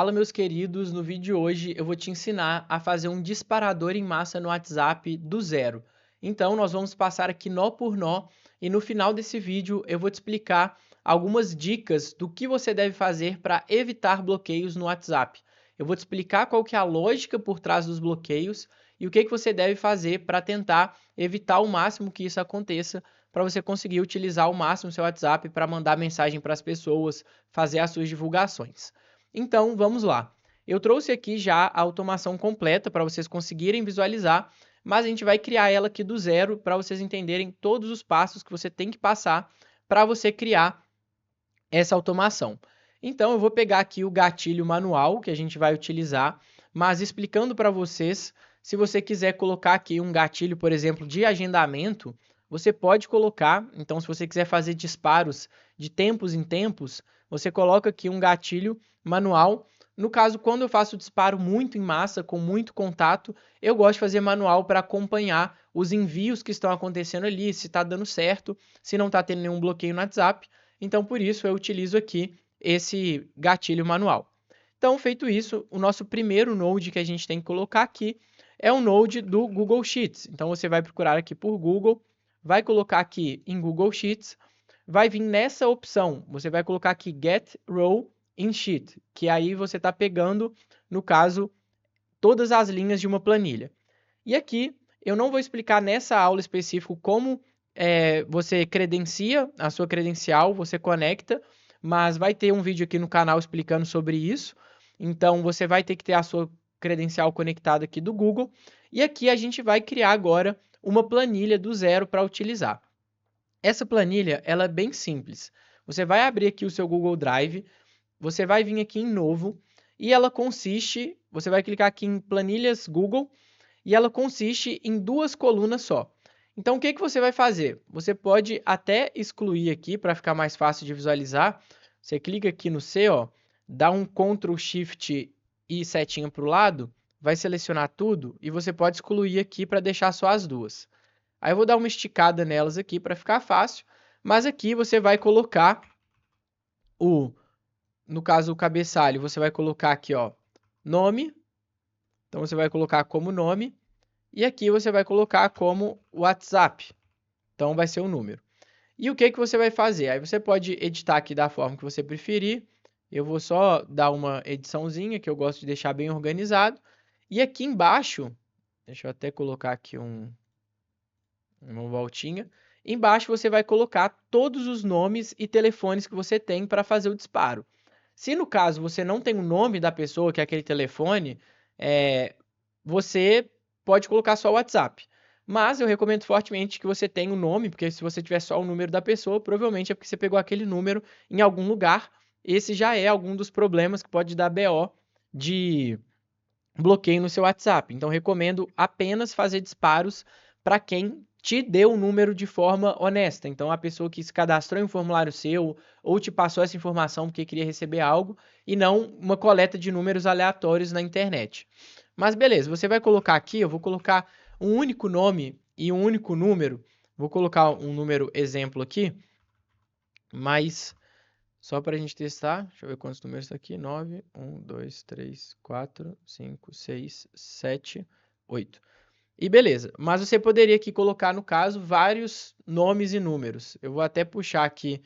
Fala, meus queridos, no vídeo de hoje eu vou te ensinar a fazer um disparador em massa no WhatsApp do zero. Então, nós vamos passar aqui nó por nó e no final desse vídeo eu vou te explicar algumas dicas do que você deve fazer para evitar bloqueios no WhatsApp. Eu vou te explicar qual que é a lógica por trás dos bloqueios e o que você deve fazer para tentar evitar ao máximo que isso aconteça, para você conseguir utilizar ao máximo o seu WhatsApp para mandar mensagem para as pessoas, fazer as suas divulgações. Então, vamos lá. Eu trouxe aqui já a automação completa para vocês conseguirem visualizar, mas a gente vai criar ela aqui do zero para vocês entenderem todos os passos que você tem que passar para você criar essa automação. Então, eu vou pegar aqui o gatilho manual que a gente vai utilizar, mas explicando para vocês, se você quiser colocar aqui um gatilho, por exemplo, de agendamento, você pode colocar. Então, se você quiser fazer disparos de tempos em tempos, você coloca aqui um gatilho manual. No caso, quando eu faço disparo muito em massa, com muito contato, eu gosto de fazer manual para acompanhar os envios que estão acontecendo ali, se está dando certo, se não está tendo nenhum bloqueio no WhatsApp. Então, por isso, eu utilizo aqui esse gatilho manual. Então, feito isso, o nosso primeiro node que a gente tem que colocar aqui é o node do Google Sheets. Então, você vai procurar aqui por Google, vai colocar aqui em Google Sheets, vai vir nessa opção, você vai colocar aqui Get Row in Sheet, que aí você está pegando, no caso, todas as linhas de uma planilha. E aqui, eu não vou explicar nessa aula específica como você credencia a sua credencial, você conecta, mas vai ter um vídeo aqui no canal explicando sobre isso. Então, você vai ter que ter a sua credencial conectada aqui do Google. E aqui a gente vai criar agora uma planilha do zero para utilizar. Essa planilha, ela é bem simples. Você vai abrir aqui o seu Google Drive, você vai vir aqui em novo, e ela consiste, você vai clicar aqui em planilhas Google, e ela consiste em duas colunas só. Então, o que você vai fazer? Você pode até excluir aqui para ficar mais fácil de visualizar. Você clica aqui no C, ó, dá um Ctrl Shift e setinha para o lado, vai selecionar tudo e você pode excluir aqui para deixar só as duas. Aí eu vou dar uma esticada nelas aqui para ficar fácil, mas aqui você vai colocar no caso o cabeçalho, você vai colocar aqui, ó, nome. Então você vai colocar como nome. E aqui você vai colocar como WhatsApp. Então vai ser o número. E o que você vai fazer? Aí você pode editar aqui da forma que você preferir. Eu vou só dar uma ediçãozinha, que eu gosto de deixar bem organizado. E aqui embaixo, deixa eu até colocar aqui uma voltinha. Embaixo você vai colocar todos os nomes e telefones que você tem para fazer o disparo. Se no caso você não tem o nome da pessoa, que é aquele telefone, você pode colocar só o WhatsApp. Mas eu recomendo fortemente que você tenha o nome, porque se você tiver só o número da pessoa, provavelmente é porque você pegou aquele número em algum lugar. Esse já é algum dos problemas que pode dar BO de bloqueio no seu WhatsApp. Então, recomendo apenas fazer disparos para quem te deu o número de forma honesta. Então, a pessoa que se cadastrou em um formulário seu ou te passou essa informação porque queria receber algo e não uma coleta de números aleatórios na internet. Mas beleza, você vai colocar aqui, eu vou colocar um único nome e um único número. Vou colocar um número exemplo aqui, mas só para a gente testar. Deixa eu ver quantos números está aqui. 9, 1, 2, 3, 4, 5, 6, 7, 8. E beleza, mas você poderia aqui colocar, no caso, vários nomes e números. Eu vou até puxar aqui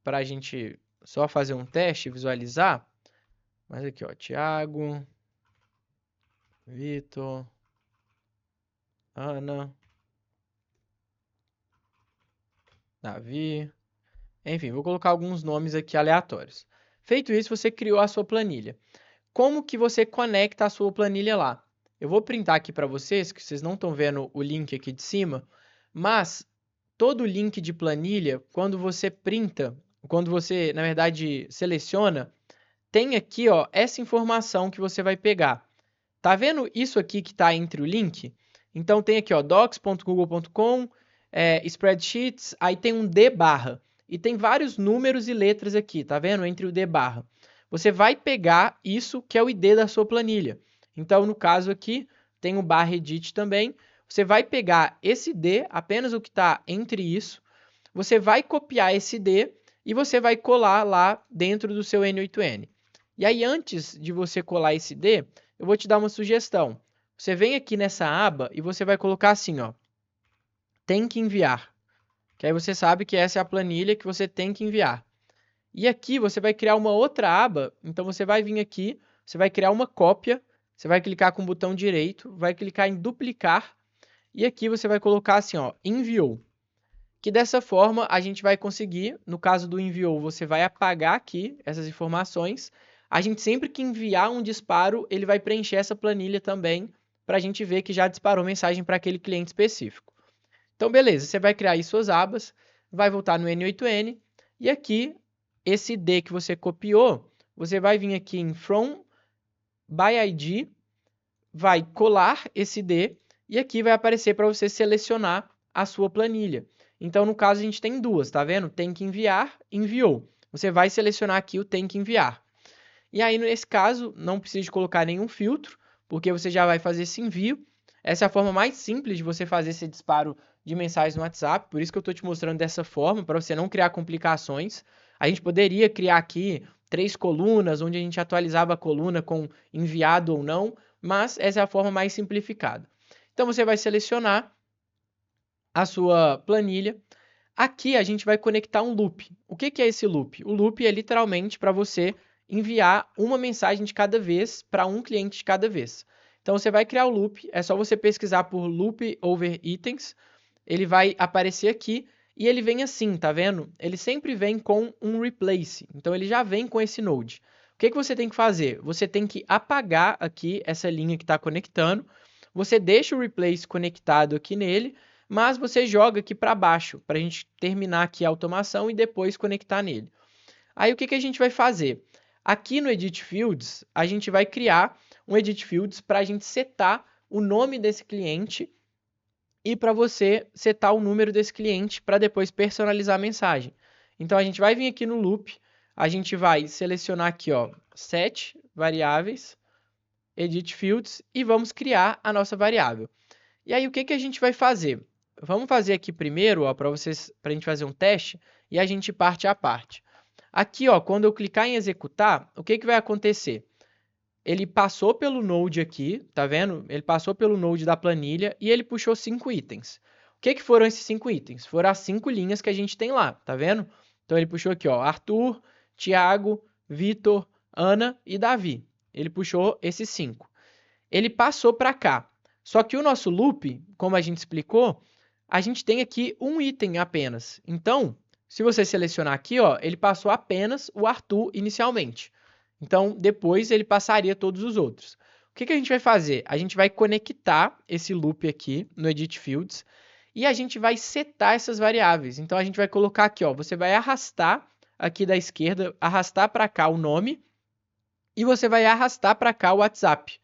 para a gente só fazer um teste, visualizar. Mas aqui, ó, Thiago, Vitor, Ana, Davi. Enfim, vou colocar alguns nomes aqui aleatórios. Feito isso, você criou a sua planilha. Como que você conecta a sua planilha lá? Eu vou printar aqui para vocês, que vocês não estão vendo o link aqui de cima, mas todo link de planilha, quando você printa, quando você, na verdade, seleciona, tem aqui, ó, essa informação que você vai pegar. Tá vendo isso aqui que está entre o link? Então tem aqui, ó, docs.google.com, spreadsheets, aí tem um D barra. E tem vários números e letras aqui, tá vendo? Entre o D barra. Você vai pegar isso que é o ID da sua planilha. Então, no caso aqui, tem o barra edit também. Você vai pegar esse D, apenas o que está entre isso. Você vai copiar esse D e você vai colar lá dentro do seu N8N. E aí, antes de você colar esse D, eu vou te dar uma sugestão. Você vem aqui nessa aba e você vai colocar assim, ó, tem que enviar. Que aí você sabe que essa é a planilha que você tem que enviar. E aqui você vai criar uma outra aba, então você vai vir aqui, você vai criar uma cópia, você vai clicar com o botão direito, vai clicar em duplicar, e aqui você vai colocar assim, ó, enviou. Que dessa forma a gente vai conseguir, no caso do enviou, você vai apagar aqui essas informações. A gente sempre que enviar um disparo, ele vai preencher essa planilha também, para a gente ver que já disparou mensagem para aquele cliente específico. Então, beleza, você vai criar aí suas abas, vai voltar no N8N, e aqui, esse D que você copiou, você vai vir aqui em From by ID, vai colar esse D, e aqui vai aparecer para você selecionar a sua planilha. Então, no caso, a gente tem duas, tá vendo? Tem que enviar, enviou. Você vai selecionar aqui o tem que enviar. E aí, nesse caso, não precisa colocar nenhum filtro, porque você já vai fazer esse envio. Essa é a forma mais simples de você fazer esse disparo de mensagens no WhatsApp, por isso que eu estou te mostrando dessa forma, para você não criar complicações. A gente poderia criar aqui 3 colunas, onde a gente atualizava a coluna com enviado ou não, mas essa é a forma mais simplificada. Então, você vai selecionar a sua planilha. Aqui a gente vai conectar um loop. O que é esse loop? O loop é literalmente para você enviar uma mensagem de cada vez para um cliente de cada vez. Então você vai criar o loop, é só você pesquisar por loop over items, ele vai aparecer aqui e ele vem assim, tá vendo? Ele sempre vem com um replace, então ele já vem com esse node. O que você tem que fazer? Você tem que apagar aqui essa linha que está conectando, você deixa o replace conectado aqui nele, mas você joga aqui para baixo, para a gente terminar aqui a automação e depois conectar nele. Aí o que a gente vai fazer? Aqui no Edit Fields, a gente vai criar um Edit Fields para a gente setar o nome desse cliente e para você setar o número desse cliente para depois personalizar a mensagem. Então a gente vai vir aqui no loop, a gente vai selecionar aqui, ó, set variáveis, Edit Fields e vamos criar a nossa variável. E aí o que a gente vai fazer? Vamos fazer aqui primeiro, ó, para a gente fazer um teste e a gente parte a parte. Aqui, ó, quando eu clicar em executar, o que vai acontecer? Ele passou pelo node aqui, tá vendo? Ele passou pelo node da planilha e ele puxou 5 itens. O que foram esses 5 itens? Foram as 5 linhas que a gente tem lá, tá vendo? Então ele puxou aqui, ó, Arthur, Thiago, Vitor, Ana e Davi. Ele puxou esses 5. Ele passou para cá. Só que o nosso loop, como a gente explicou, a gente tem aqui um item apenas. Então, se você selecionar aqui, ó, ele passou apenas o Arthur inicialmente. Então, depois ele passaria todos os outros. O que a gente vai fazer? A gente vai conectar esse loop aqui no Edit Fields e a gente vai setar essas variáveis. Então, a gente vai colocar aqui, ó, você vai arrastar aqui da esquerda, arrastar para cá o nome e você vai arrastar para cá o WhatsApp.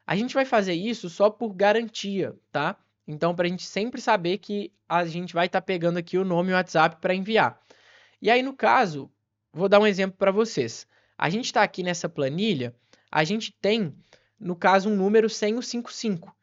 A gente vai fazer isso só por garantia, tá? Então, para a gente sempre saber que a gente vai estar pegando aqui o nome e o WhatsApp para enviar. E aí, no caso, vou dar um exemplo para vocês. A gente está aqui nessa planilha, a gente tem, no caso, um número sem o 55.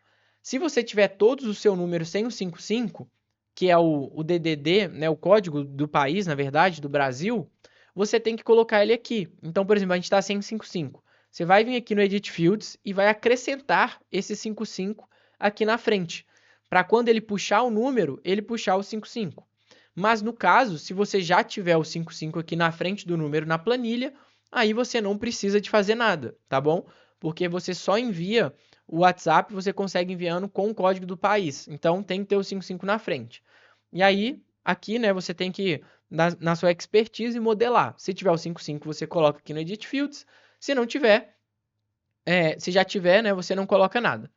Se você tiver todos os seus números sem o 55, que é o DDD, né, o código do país, na verdade, do Brasil, você tem que colocar ele aqui. Então, por exemplo, a gente está sem 55. Você vai vir aqui no Edit Fields e vai acrescentar esse 55 aqui na frente, para quando ele puxar o número, ele puxar o 55. Mas no caso, se você já tiver o 55 aqui na frente do número na planilha, aí você não precisa de fazer nada, tá bom? Porque você só envia o WhatsApp, você consegue enviando com o código do país. Então tem que ter o 55 na frente. E aí, aqui, né, você tem que, na sua expertise, modelar. Se tiver o 55, você coloca aqui no Edit Fields. Se não tiver, se já tiver, né, você não coloca nada.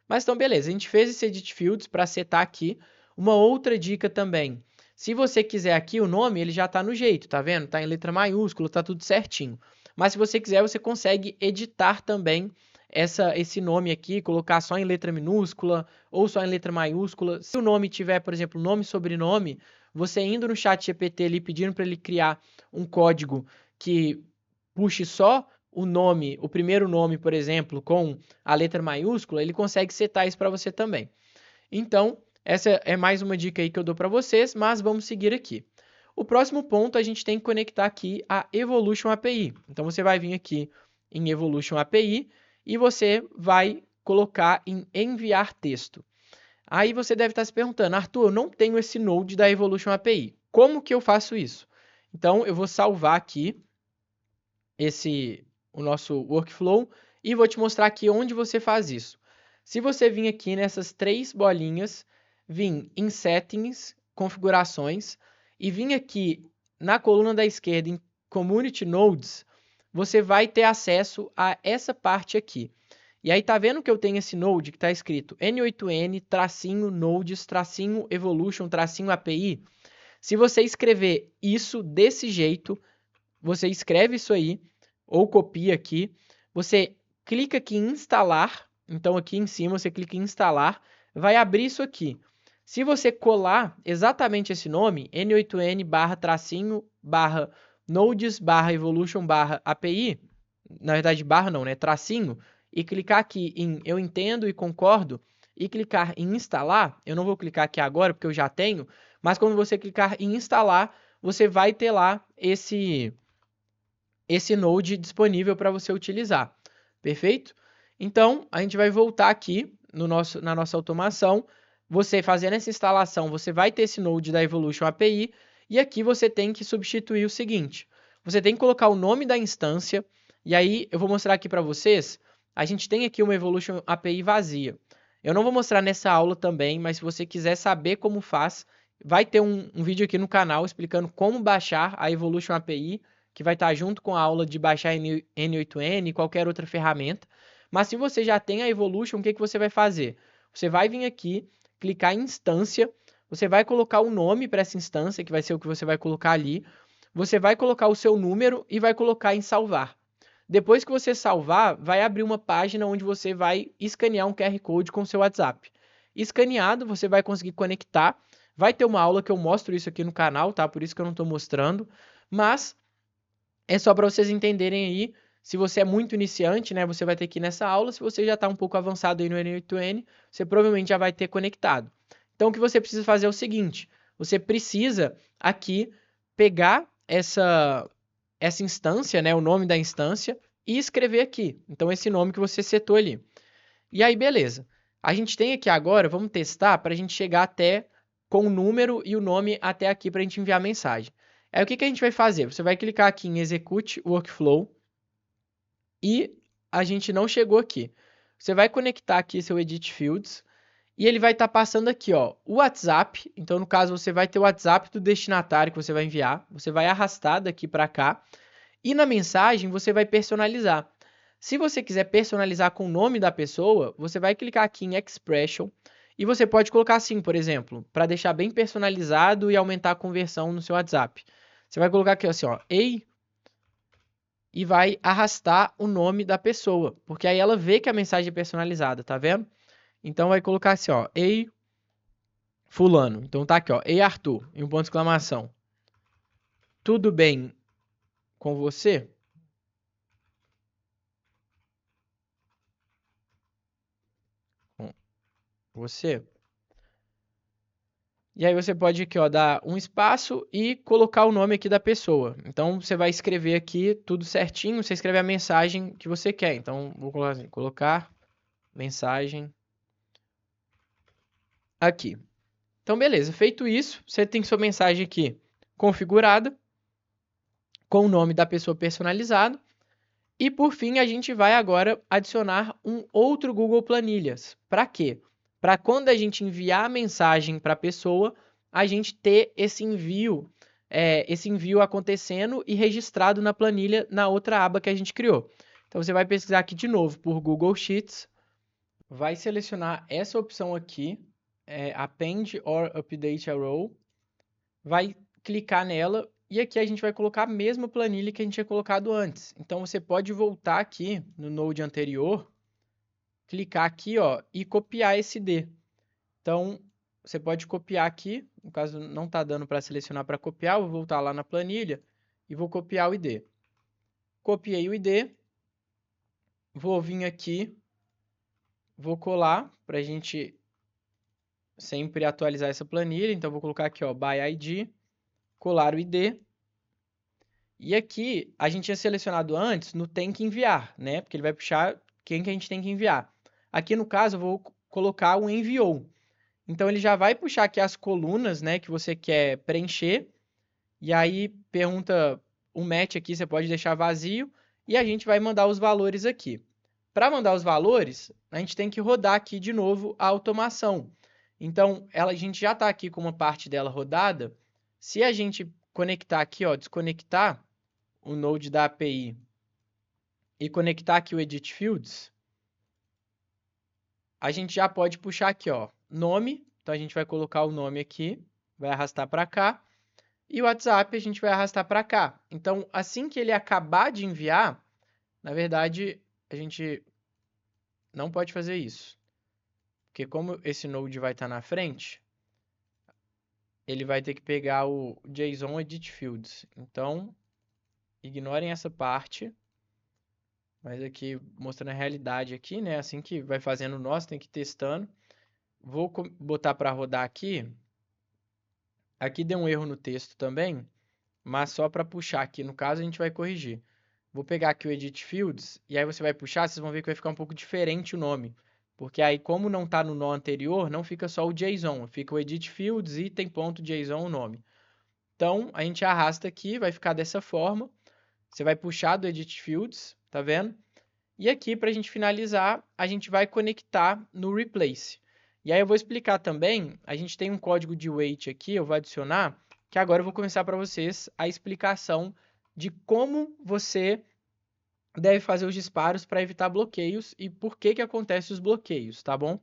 Mas então, beleza, a gente fez esse Edit Fields para setar aqui. Uma outra dica também, se você quiser aqui o nome, ele já está no jeito, tá vendo? Tá em letra maiúscula, tá tudo certinho. Mas se você quiser, você consegue editar também esse nome aqui, colocar só em letra minúscula ou só em letra maiúscula. Se o nome tiver, por exemplo, nome e sobrenome, você indo no chat GPT ali, pedindo para ele criar um código que puxe só o nome, o primeiro nome, por exemplo, com a letra maiúscula, ele consegue setar isso para você também. Então, essa é mais uma dica aí que eu dou para vocês, mas vamos seguir aqui. O próximo ponto a gente tem que conectar aqui a Evolution API. Então você vai vir aqui em Evolution API e você vai colocar em enviar texto. Aí você deve estar se perguntando, Arthur, eu não tenho esse node da Evolution API. Como que eu faço isso? Então eu vou salvar aqui o nosso workflow e vou te mostrar aqui onde você faz isso. Se você vir aqui nessas três bolinhas, vir em Settings, Configurações, e vir aqui na coluna da esquerda em Community Nodes, você vai ter acesso a essa parte aqui. E aí tá vendo que eu tenho esse node que está escrito N8N-Nodes-Evolution-API? Se você escrever isso desse jeito, você escreve isso aí, ou copia aqui, você clica aqui em instalar, então aqui em cima você clica em instalar, vai abrir isso aqui. Se você colar exatamente esse nome, N8N/-nodes/evolution/API, na verdade barra não, né, tracinho, e clicar aqui em eu entendo e concordo, e clicar em instalar, eu não vou clicar aqui agora porque eu já tenho, mas quando você clicar em instalar, você vai ter lá esse node disponível para você utilizar. Perfeito? Então, a gente vai voltar aqui na nossa automação. Você fazendo essa instalação, você vai ter esse node da Evolution API e aqui você tem que substituir o seguinte. Você tem que colocar o nome da instância e aí eu vou mostrar aqui para vocês. A gente tem aqui uma Evolution API vazia. Eu não vou mostrar nessa aula também, mas se você quiser saber como faz, vai ter um vídeo aqui no canal explicando como baixar a Evolution API, que vai estar junto com a aula de baixar N8N e qualquer outra ferramenta. Mas se você já tem a Evolution, o que você vai fazer? Você vai vir aqui, clicar em instância, você vai colocar o nome para essa instância, que vai ser o que você vai colocar ali. Você vai colocar o seu número e vai colocar em salvar. Depois que você salvar, vai abrir uma página onde você vai escanear um QR Code com o seu WhatsApp. Escaneado, você vai conseguir conectar. Vai ter uma aula que eu mostro isso aqui no canal, tá? Por isso que eu não estou mostrando. Mas é só para vocês entenderem aí. Se você é muito iniciante, né, você vai ter que ir nessa aula. Se você já está um pouco avançado aí no N8N, você provavelmente já vai ter conectado. Então, o que você precisa fazer é o seguinte. Você precisa aqui pegar essa instância, né, o nome da instância, e escrever aqui. Então, esse nome que você setou ali. E aí, beleza. A gente tem aqui agora, vamos testar para a gente chegar até com o número e o nome até aqui para a gente enviar a mensagem. Aí o que a gente vai fazer? Você vai clicar aqui em Execute Workflow e a gente não chegou aqui. Você vai conectar aqui seu Edit Fields e ele vai estar passando aqui, ó, o WhatsApp. Então, no caso, você vai ter o WhatsApp do destinatário que você vai enviar. Você vai arrastar daqui para cá e na mensagem você vai personalizar. Se você quiser personalizar com o nome da pessoa, você vai clicar aqui em Expression e você pode colocar assim, por exemplo, para deixar bem personalizado e aumentar a conversão no seu WhatsApp. Você vai colocar aqui assim, ó, ei, e vai arrastar o nome da pessoa, porque aí ela vê que a mensagem é personalizada, tá vendo? Então vai colocar assim, ó, ei, fulano. Então tá aqui, ó, ei, Arthur, e um ponto de exclamação. Tudo bem com você? Com você? E aí você pode aqui, ó, dar um espaço e colocar o nome aqui da pessoa. Então você vai escrever aqui tudo certinho, você escreve a mensagem que você quer. Então vou colocar assim, colocar mensagem aqui. Então beleza, feito isso, você tem sua mensagem aqui configurada com o nome da pessoa personalizado. E por fim, a gente vai agora adicionar um outro Google Planilhas. Para quê? Para quando a gente enviar a mensagem para a pessoa, a gente ter esse envio acontecendo e registrado na planilha na outra aba que a gente criou. Então você vai pesquisar aqui de novo por Google Sheets, vai selecionar essa opção aqui, Append or Update a Row, vai clicar nela e aqui a gente vai colocar a mesma planilha que a gente tinha colocado antes. Então você pode voltar aqui no Node anterior, clicar aqui, ó, e copiar esse ID. Então você pode copiar aqui, no caso não está dando para selecionar para copiar, vou voltar lá na planilha e vou copiar o ID. Copiei o ID, vou vir aqui, vou colar para a gente sempre atualizar essa planilha. Então vou colocar aqui, ó, by ID, colar o ID. E aqui, a gente tinha selecionado antes no tem que enviar, né? Porque ele vai puxar quem que a gente tem que enviar. Aqui, no caso, eu vou colocar o enviou. Então, ele já vai puxar aqui as colunas, né, que você quer preencher. E aí, pergunta o match aqui, você pode deixar vazio. E a gente vai mandar os valores aqui. Para mandar os valores, a gente tem que rodar aqui de novo a automação. Então, a gente já está aqui com uma parte dela rodada. Se a gente conectar aqui, ó, desconectar o Node da API e conectar aqui o Edit Fields, a gente já pode puxar aqui, ó, nome. Então, a gente vai colocar o nome aqui, vai arrastar para cá. E o WhatsApp a gente vai arrastar para cá. Então, assim que ele acabar de enviar, na verdade, a gente não pode fazer isso. Porque como esse Node vai estar na frente, ele vai ter que pegar o JSON Edit Fields. Então, ignorem essa parte. Mas aqui, mostrando a realidade aqui, né? Assim que vai fazendo o nosso, tem que ir testando. Vou botar para rodar aqui. Aqui deu um erro no texto também, mas só para puxar aqui. No caso, a gente vai corrigir. Vou pegar aqui o Edit Fields, e aí você vai puxar, vocês vão ver que vai ficar um pouco diferente o nome. Porque aí, como não está no nó anterior, não fica só o JSON, fica o Edit Fields, item.json o nome. Então, a gente arrasta aqui, vai ficar dessa forma. Você vai puxar do Edit Fields, tá vendo? E aqui, para a gente finalizar, a gente vai conectar no Replace. E aí eu vou explicar também, a gente tem um código de wait aqui, eu vou adicionar, que agora eu vou começar para vocês a explicação de como você deve fazer os disparos para evitar bloqueios e por que acontecem os bloqueios, tá bom?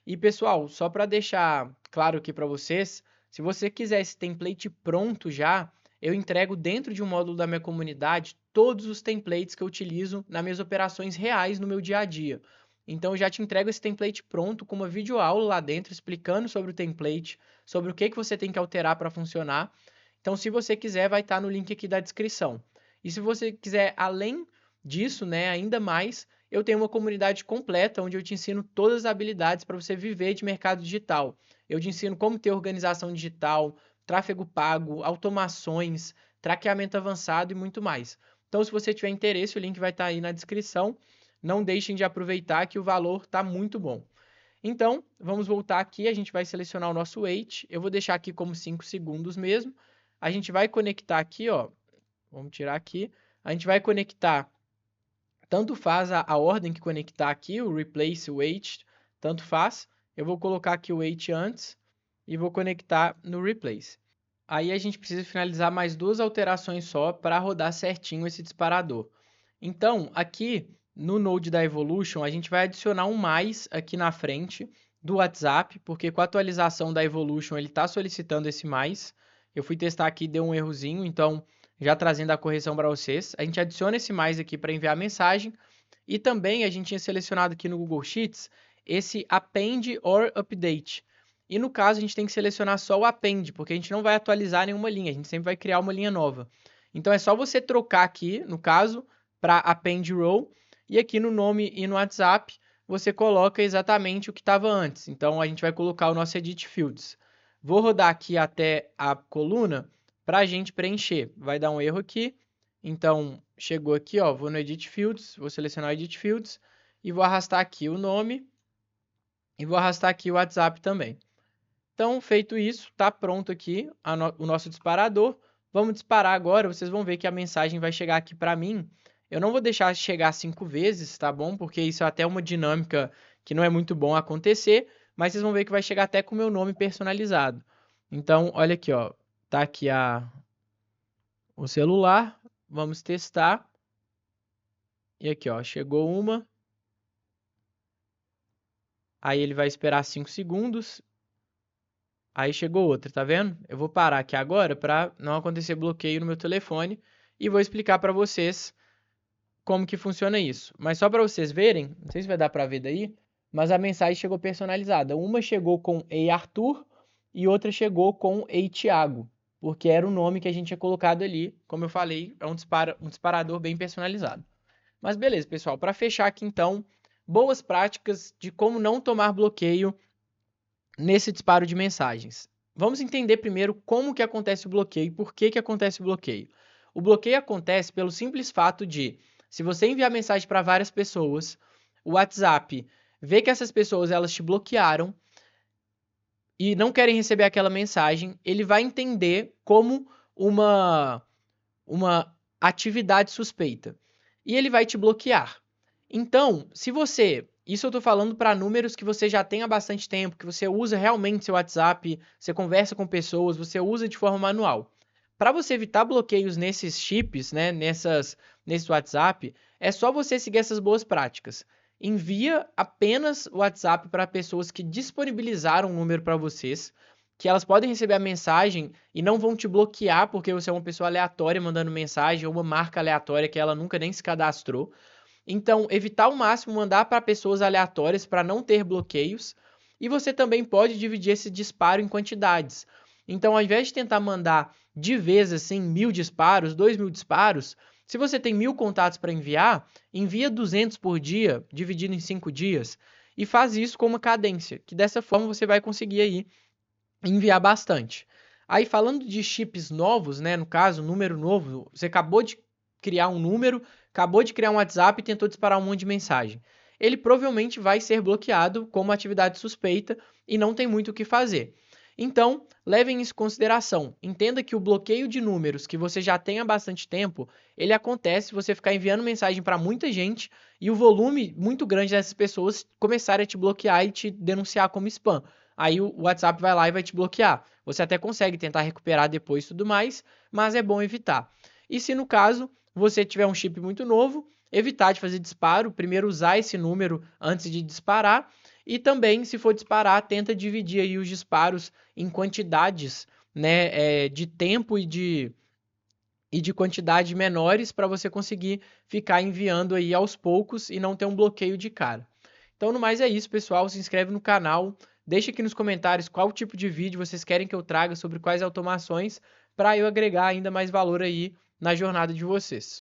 E pessoal, só para deixar claro aqui para vocês, se você quiser esse template pronto já, eu entrego dentro de um módulo da minha comunidade todos os templates que eu utilizo nas minhas operações reais no meu dia a dia. Então eu já te entrego esse template pronto com uma videoaula lá dentro explicando sobre o template, sobre o que você tem que alterar para funcionar. Então se você quiser, vai estar no link aqui da descrição. E se você quiser além disso, né, ainda mais, eu tenho uma comunidade completa onde eu te ensino todas as habilidades para você viver de mercado digital. Eu te ensino como ter organização digital, tráfego pago, automações, traqueamento avançado e muito mais. Então, se você tiver interesse, o link vai estar aí na descrição. Não deixem de aproveitar que o valor está muito bom. Então, vamos voltar aqui, a gente vai selecionar o nosso wait. Eu vou deixar aqui como 5 segundos mesmo. A gente vai conectar aqui, ó. Vamos tirar aqui. A gente vai conectar. Tanto faz a ordem que conectar aqui, o replace, o wait, tanto faz. Eu vou colocar aqui o wait antes e vou conectar no replace. Aí a gente precisa finalizar mais duas alterações só para rodar certinho esse disparador. Então, aqui no Node da Evolution, a gente vai adicionar um mais aqui na frente do WhatsApp, porque com a atualização da Evolution ele está solicitando esse mais. Eu fui testar aqui, deu um errozinho, então já trazendo a correção para vocês. A gente adiciona esse mais aqui para enviar a mensagem. E também a gente tinha selecionado aqui no Google Sheets esse append or update. E no caso a gente tem que selecionar só o append, porque a gente não vai atualizar nenhuma linha, a gente sempre vai criar uma linha nova. Então é só você trocar aqui, no caso, para append row, e aqui no nome e no WhatsApp você coloca exatamente o que estava antes. Então a gente vai colocar o nosso edit fields. Vou rodar aqui até a coluna para a gente preencher. Vai dar um erro aqui. Então, chegou aqui, ó, vou no Edit Fields, vou selecionar o Edit Fields e vou arrastar aqui o nome e vou arrastar aqui o WhatsApp também. Então, feito isso, está pronto aqui o nosso disparador. Vamos disparar agora, vocês vão ver que a mensagem vai chegar aqui para mim. Eu não vou deixar chegar 5 vezes, tá bom? Porque isso é até uma dinâmica que não é muito bom acontecer, mas vocês vão ver que vai chegar até com o meu nome personalizado. Então, olha aqui, ó, tá aqui o celular, vamos testar. E aqui, ó, chegou uma. Aí ele vai esperar 5 segundos. Aí chegou outra, tá vendo? Eu vou parar aqui agora para não acontecer bloqueio no meu telefone e vou explicar para vocês como que funciona isso. Mas só para vocês verem, não sei se vai dar para ver daí, mas a mensagem chegou personalizada. Uma chegou com Ei Arthur e outra chegou com Ei Thiago, porque era o nome que a gente tinha colocado ali. Como eu falei, é um disparador bem personalizado. Mas beleza, pessoal, para fechar aqui então, boas práticas de como não tomar bloqueio nesse disparo de mensagens. Vamos entender primeiro como que acontece o bloqueio e por que que acontece o bloqueio. O bloqueio acontece pelo simples fato de, se você enviar mensagem para várias pessoas, o WhatsApp vê que essas pessoas elas te bloquearam e não querem receber aquela mensagem, ele vai entender como uma, uma atividade suspeita e ele vai te bloquear. Então, se você, isso eu estou falando para números que você já tem há bastante tempo, que você usa realmente seu WhatsApp, você conversa com pessoas, você usa de forma manual. Para você evitar bloqueios nesses chips, né, nesse WhatsApp, é só você seguir essas boas práticas. Envia apenas o WhatsApp para pessoas que disponibilizaram o número para vocês, que elas podem receber a mensagem e não vão te bloquear porque você é uma pessoa aleatória mandando mensagem ou uma marca aleatória que ela nunca nem se cadastrou. Então, evitar ao máximo mandar para pessoas aleatórias para não ter bloqueios. E você também pode dividir esse disparo em quantidades. Então, ao invés de tentar mandar de vez assim 1.000 disparos, 2.000 disparos, se você tem 1.000 contatos para enviar, envia 200 por dia, dividido em 5 dias, e faz isso com uma cadência, que dessa forma você vai conseguir aí enviar bastante. Aí falando de chips novos, né, no caso, número novo, você acabou de criar um número, acabou de criar um WhatsApp e tentou disparar um monte de mensagem. Ele provavelmente vai ser bloqueado como atividade suspeita e não tem muito o que fazer. Então, levem isso em consideração. Entenda que o bloqueio de números que você já tem há bastante tempo, ele acontece se você ficar enviando mensagem para muita gente e o volume muito grande dessas pessoas começarem a te bloquear e te denunciar como spam. Aí o WhatsApp vai lá e vai te bloquear. Você até consegue tentar recuperar depois e tudo mais, mas é bom evitar. E se no caso você tiver um chip muito novo, evitar de fazer disparo, primeiro usar esse número antes de disparar, e também, se for disparar, tenta dividir aí os disparos em quantidades, né, de tempo e de quantidade menores para você conseguir ficar enviando aí aos poucos e não ter um bloqueio de cara. Então, no mais é isso, pessoal. Se inscreve no canal, deixa aqui nos comentários qual tipo de vídeo vocês querem que eu traga sobre quais automações para eu agregar ainda mais valor aí na jornada de vocês.